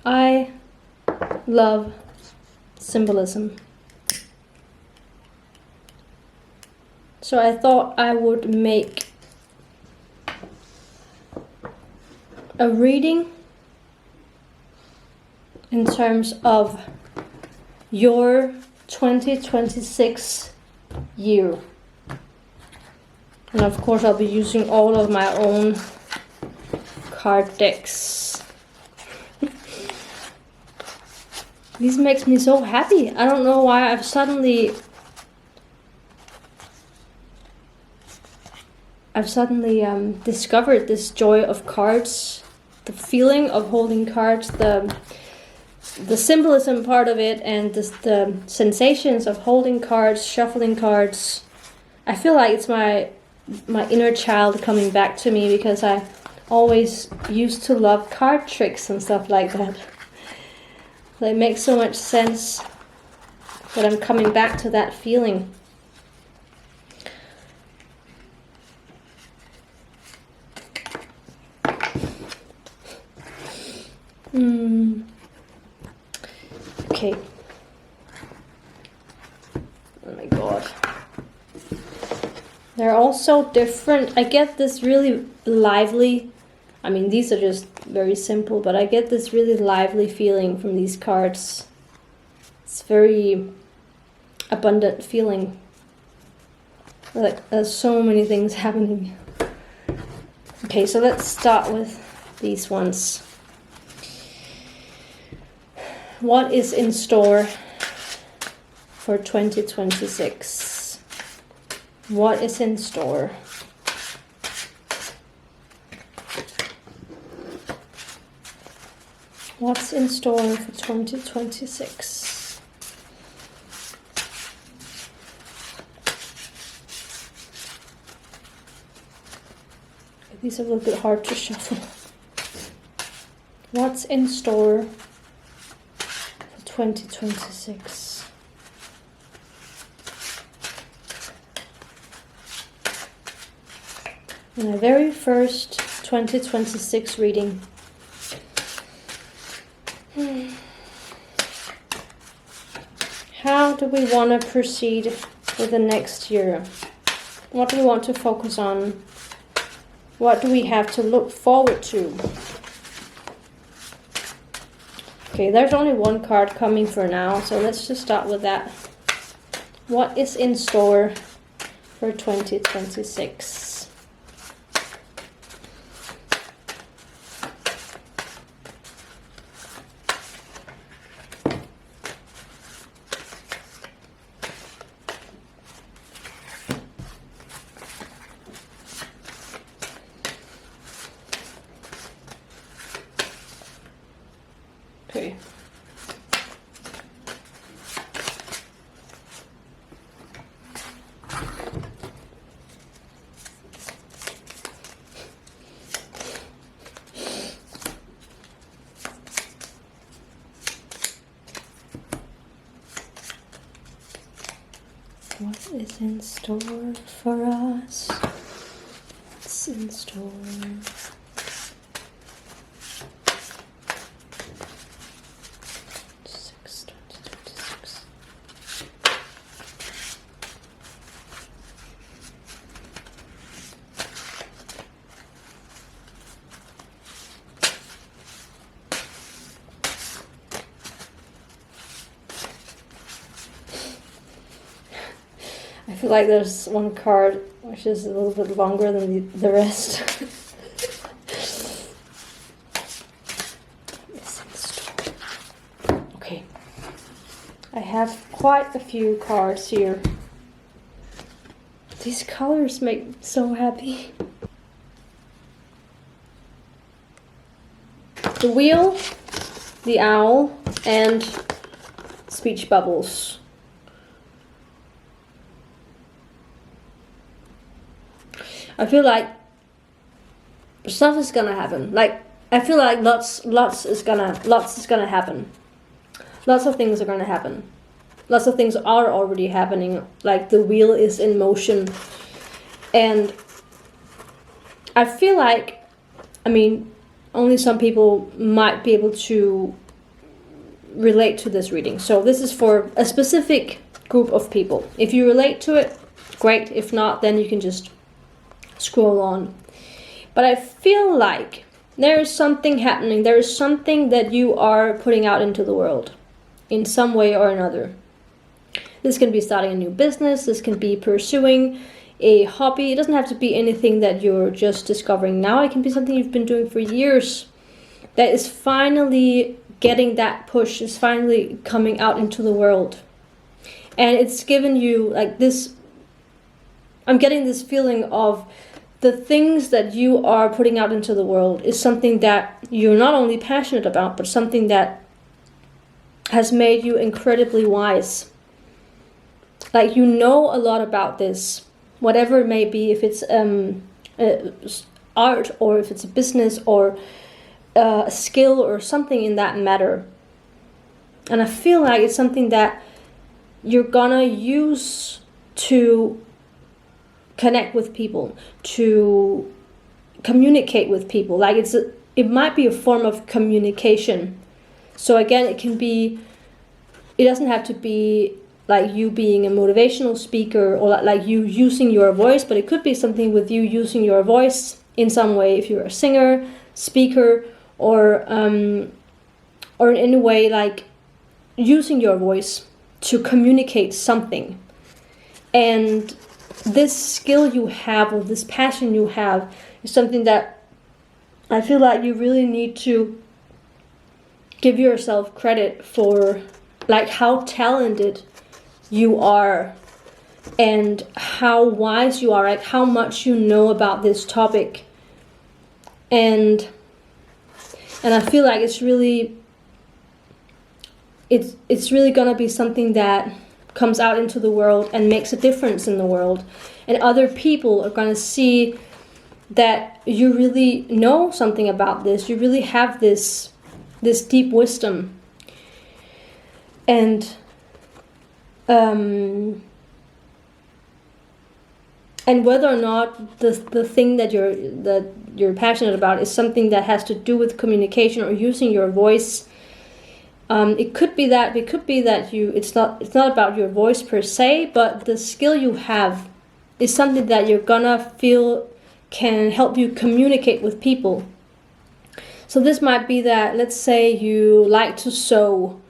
I love symbolism. So I thought I would make a reading in terms of your 2026 year. And of course I'll be using all of my own card decks. This makes me so happy. I don't know why I've suddenly discovered this joy of cards, the feeling of holding cards, the symbolism part of it, and the sensations of holding cards, shuffling cards. I feel like it's my inner child coming back to me, because I always used to love card tricks and stuff like that. It makes so much sense that I'm coming back to that feeling. Okay. Oh my god. They're all so different. I get this really lively, I mean these are just very simple, but I get this really lively feeling from these cards. It's very abundant feeling. Like there's so many things happening. Okay, so let's start with these ones. What is in store for 2026? What is in store? What's in store for 2026? These are a little bit hard to shuffle. What's in store 2026? My very first 2026 reading. How do we want to proceed with the next year? What do we want to focus on? What do we have to look forward to? Okay, there's only one card coming for now, so let's just start with that. What is in store for 2026? Okay. What is in store for us? What's in store? I feel like there's one card which is a little bit longer than the rest. Okay. I have quite a few cards here. These colors make me so happy. The wheel, the owl, and speech bubbles. I feel like stuff is gonna happen. Like I feel like lots is gonna happen. Lots of things are gonna happen. Lots of things are already happening. Like the wheel is in motion, and I feel like, I mean, only some people might be able to relate to this reading. So this is for a specific group of people. If you relate to it, great. If not, then you can just scroll on. But I feel like there is something happening. There is something that you are putting out into the world in some way or another. This can be starting a new business. This can be pursuing a hobby. It doesn't have to be anything that you're just discovering now. It can be something you've been doing for years that is finally getting that push. It's finally coming out into the world. And it's given you like this, I'm getting this feeling of the things that you are putting out into the world is something that you're not only passionate about, but something that has made you incredibly wise. Like you know a lot about this, whatever it may be, if it's art or if it's a business or a skill or something in that matter. And I feel like it's something that you're gonna use to connect with people, to communicate with people. Like it might be a form of communication. So again, it doesn't have to be like you being a motivational speaker or like you using your voice, but it could be something with you using your voice in some way. If you're a singer, speaker, or in any way like using your voice to communicate something. And this skill you have or this passion you have is something that I feel like you really need to give yourself credit for, like how talented you are and how wise you are, like how much you know about this topic. And I feel like it's really gonna be something that comes out into the world and makes a difference in the world, and other people are gonna see that you really know something about this. You really have this deep wisdom, and whether or not the thing that you're passionate about is something that has to do with communication or using your voice. It could be that it's not about your voice per se, but the skill you have is something that you're gonna feel can help you communicate with people. So this might be that, let's say you like to sew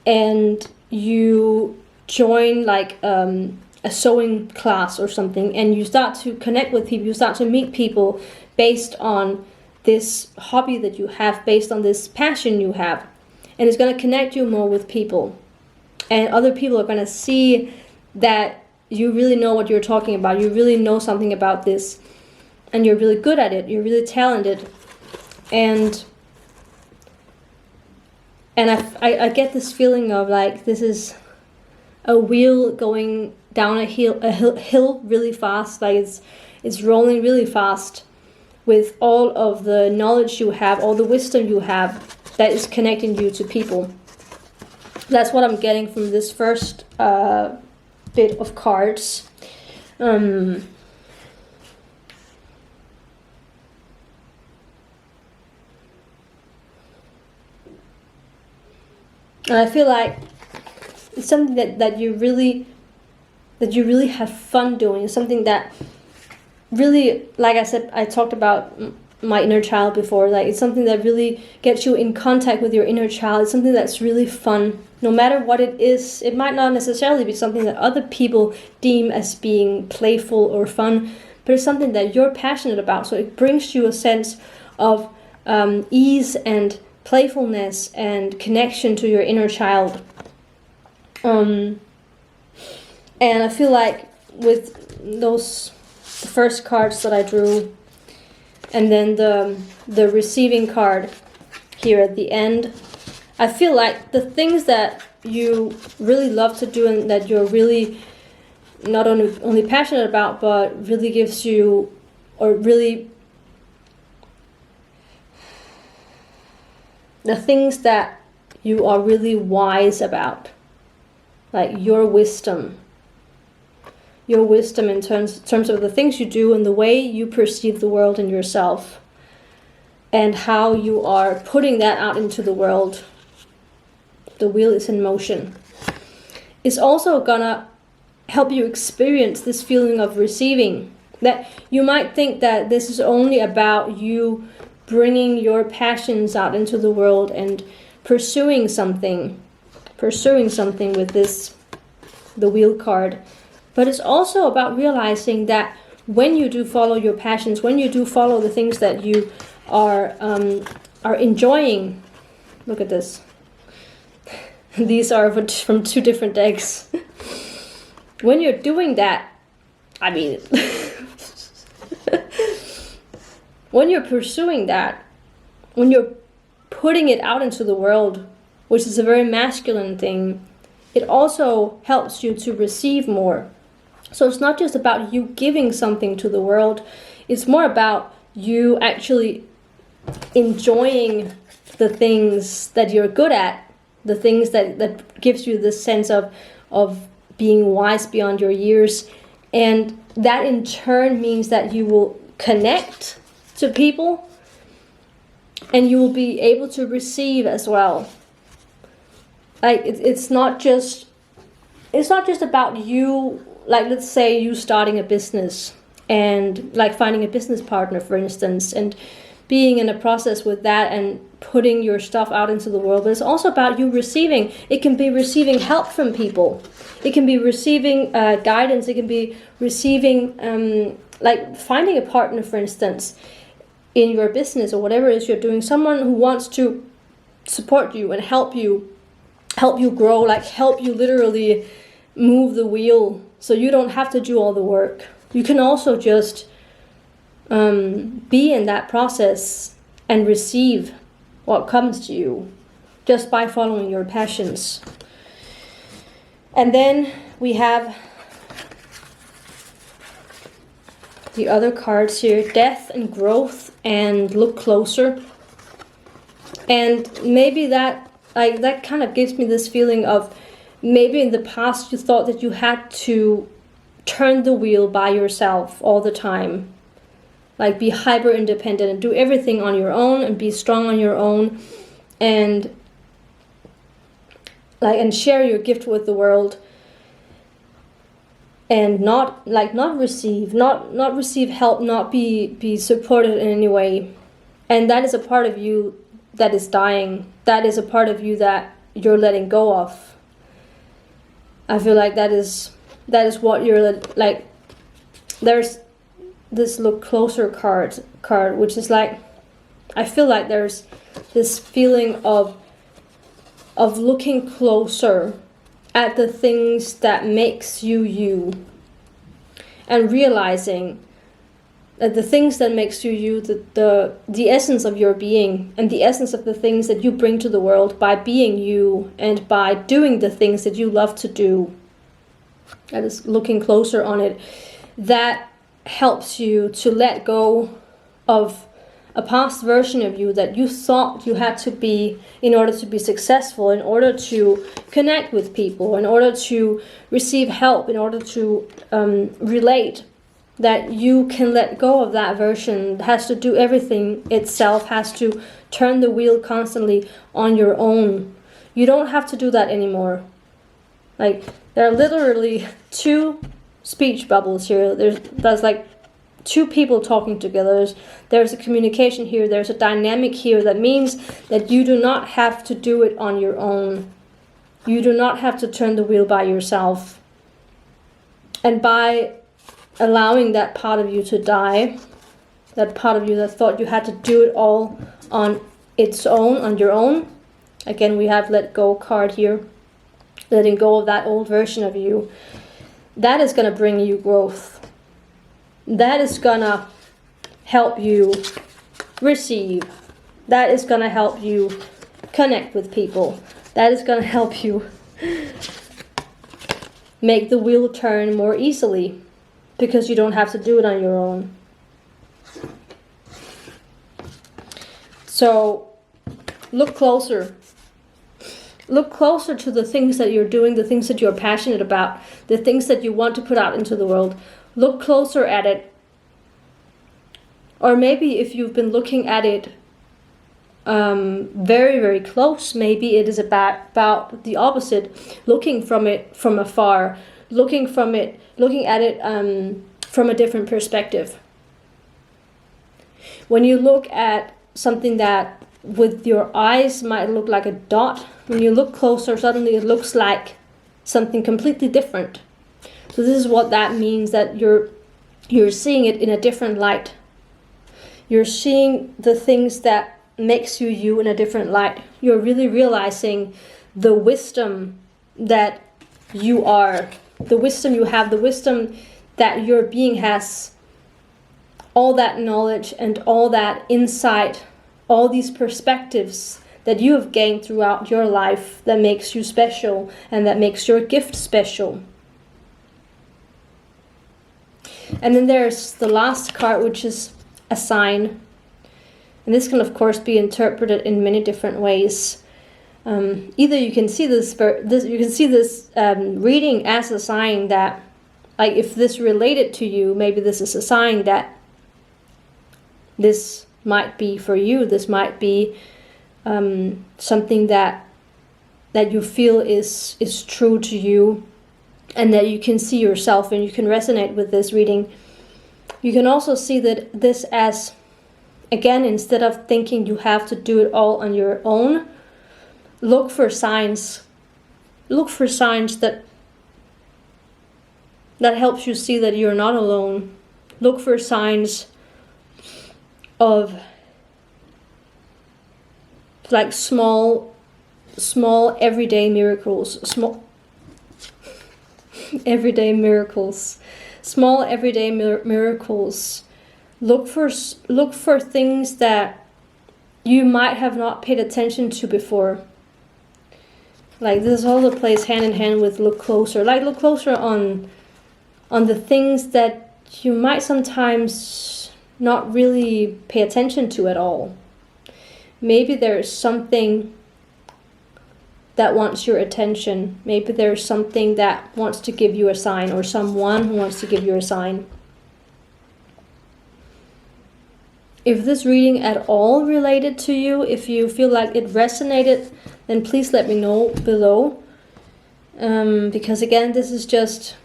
and you join like a sewing class or something, and you start to connect with people, you start to meet people based on this hobby that you have, based on this passion you have. And it's going to connect you more with people. And other people are going to see that you really know what you're talking about. You really know something about this. And you're really good at it. You're really talented. And I get this feeling of like this is a wheel going down a hill really fast. Like it's rolling really fast with all of the knowledge you have, all the wisdom you have, that is connecting you to people. That's what I'm getting from this first bit of cards. And I feel like it's something that you really have fun doing. It's something that really, like I said, I talked about my inner child before. Like it's something that really gets you in contact with your inner child. It's something that's really fun, no matter what it is. It might not necessarily be something that other people deem as being playful or fun, but it's something that you're passionate about. So it brings you a sense of ease and playfulness and connection to your inner child. And I feel like with the first cards that I drew, and then the receiving card here at the end, I feel like the things that you really love to do and that you're really not only passionate about, but really gives you, or really the things that you are really wise about, like your wisdom in terms of the things you do and the way you perceive the world and yourself, and how you are putting that out into the world. the wheel is in motion. It's also gonna help you experience this feeling of receiving. That you might think that this is only about you bringing your passions out into the world and pursuing something with the wheel card. But it's also about realizing that when you do follow your passions, when you do follow the things that you are enjoying, look at this. These are from 2 different decks. When you're doing that, I mean, when you're pursuing that, when you're putting it out into the world, which is a very masculine thing, it also helps you to receive more. So it's not just about you giving something to the world, it's more about you actually enjoying the things that you're good at, the things that gives you this sense of being wise beyond your years. And that in turn means that you will connect to people and you will be able to receive as well. Like it's not just about you, like let's say you starting a business and like finding a business partner, for instance, and being in a process with that and putting your stuff out into the world. But it's also about you receiving. It can be receiving help from people. It can be receiving guidance. It can be receiving like finding a partner, for instance, in your business or whatever it is you're doing. Someone who wants to support you and help you grow, like help you literally move the wheel so you don't have to do all the work. You can also just be in that process and receive what comes to you just by following your passions. And then we have the other cards here, death and growth and look closer. And maybe that kind of gives me this feeling of maybe in the past you thought that you had to turn the wheel by yourself all the time. Like be hyper independent and do everything on your own and be strong on your own and share your gift with the world and not receive help, not be supported in any way. And that is a part of you that is dying. That is a part of you that you're letting go of. I feel like that is what you're like. There's this look closer card, which is like, I feel like there's this feeling of looking closer at the things that makes you, and realizing that the things that makes you, the essence of your being and the essence of the things that you bring to the world by being you and by doing the things that you love to do, that is looking closer on it, that helps you to let go of a past version of you that you thought you had to be in order to be successful, in order to connect with people, in order to receive help, in order to relate. That you can let go of that version, has to do everything itself, has to turn the wheel constantly on your own. You don't have to do that anymore. Like, there are literally 2 speech bubbles here. There's like 2 people talking together. There's a communication here. There's a dynamic here that means that you do not have to do it on your own. You do not have to turn the wheel by yourself. And by allowing that part of you to die, that part of you that thought you had to do it all on its own, on your own. Again, we have let go card here. Letting go of that old version of you. That is going to bring you growth. That is going to help you receive. That is going to help you connect with people. That is going to help you make the wheel turn more easily because you don't have to do it on your own. So look closer. Look closer to the things that you're doing, the things that you're passionate about, the things that you want to put out into the world. Look closer at it. Or maybe if you've been looking at it very, very close. Maybe it is about the opposite, looking from it from afar, looking at it from a different perspective. When you look at something that with your eyes might look like a dot, when you look closer, suddenly it looks like something completely different. So this is what that means, that you're seeing it in a different light. You're seeing the things that makes you in a different light. You're really realizing the wisdom that you are, the wisdom you have, the wisdom that your being has, all that knowledge and all that insight, all these perspectives that you have gained throughout your life that makes you special and that makes your gift special. And then there's the last card, which is a sign. And this can of course be interpreted in many different ways. Either you can see this reading as a sign that, like, if this related to you, maybe this is a sign that this might be for you. This might be something that you feel is true to you, and that you can see yourself and you can resonate with this reading. You can also see that this as, again, instead of thinking you have to do it all on your own, look for signs. Look for signs that helps you see that you're not alone. Look for signs of like small everyday miracles, small everyday miracles. Look for things that you might have not paid attention to before. Like, this also plays hand in hand with look closer. Like, look closer on the things that you might sometimes not really pay attention to at all. Maybe there's something that wants your attention. Maybe there's something that wants to give you a sign, or someone who wants to give you a sign. If this reading at all related to you, if you feel like it resonated, then please let me know below. Because again, this is just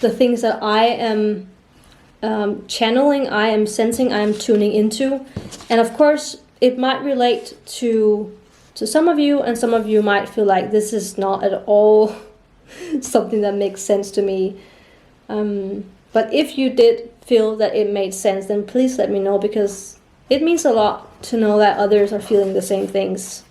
the things that I am channeling, I am sensing, I am tuning into. And of course, it might relate to some of you, and some of you might feel like this is not at all something that makes sense to me. But if you did feel that it made sense, then please let me know, because it means a lot to know that others are feeling the same things.